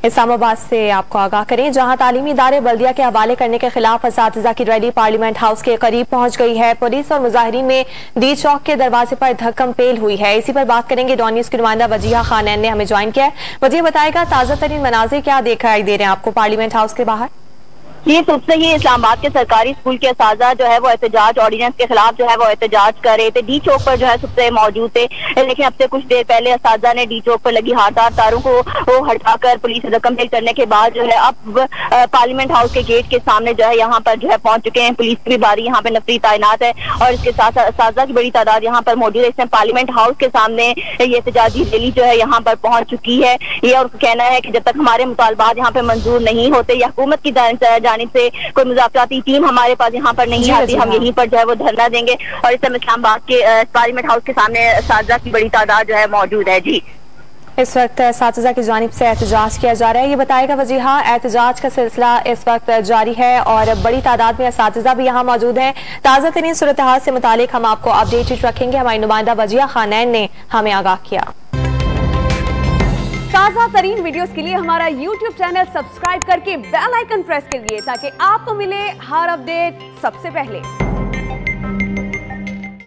इस्लामाबाद से आपको आगाह करें, जहां तालीमी इदारे बल्दिया के हवाले करने के खिलाफ असातिज़ा की रैली पार्लियामेंट हाउस के करीब पहुंच गई है। पुलिस और मुजाहिरीन में डी चौक के दरवाजे पर धक्कम पेल हुई है। इसी पर बात करेंगे। डॉन न्यूज़ की नुमाइंदा वजीहा खानैन ने हमें ज्वाइन किया है। वजीहा बताएगा ताज़ा तरीन मनाज़िर क्या दिखाई दे रहे हैं आपको पार्लियामेंट हाउस के बाहर? ये सुबह से ही इस्लामाबाद के सरकारी स्कूल के असातिज़ा जो है वो एहतजाज ऑर्डिनेंस के खिलाफ जो है वो एहतजाज कर रहे थे। डी चौक पर जो है सबसे मौजूद थे, लेकिन अब से कुछ देर पहले असातिज़ा ने डी चौक पर लगी हारदार तारों को हटाकर पुलिस से रकम पेश करने के बाद जो है अब पार्लियामेंट हाउस के गेट के सामने जो है यहाँ पर जो है पहुंच चुके हैं। पुलिस की भी बारी यहाँ पे नफरी तैनात है और इसके साथ असातिज़ा की बड़ी तादाद यहाँ पर मौजूद है। इसमें पार्लियामेंट हाउस के सामने ये एहतजाजी रैली जो है यहाँ पर पहुंच चुकी है। ये और कहना है कि जब तक हमारे मुतालबात यहाँ पे मंजूर नहीं होते या हुकूमत की जानिब से कोई मुज़ाकराती टीम हमारे पास यहाँ पर नहीं आती, हम यहीं पर जो है वो धरना देंगे। और इस समय इस्लामाबाद के पार्लियामेंट हाउस के सामने असातिज़ा की बड़ी तादाद जो है मौजूद है। जी, इस वक्त असातिज़ा की जानिब से एहतजाज किया जा रहा है। ये बताएगा वजीहा, एहतजाज का सिलसिला इस वक्त जारी है और बड़ी तादाद में असातिज़ा भी यहाँ मौजूद हैं। ताज़ा तरीन सूरत हाल से मुतालिक हम आपको अपडेटेड रखेंगे। हमारी नुमाइंदा वजीहा खानैन ने हमें आगाह किया। ताज़ा तरीन वीडियोस के लिए हमारा YouTube चैनल सब्सक्राइब करके बेल आइकन प्रेस करिए ताकि आपको मिले हर अपडेट सबसे पहले।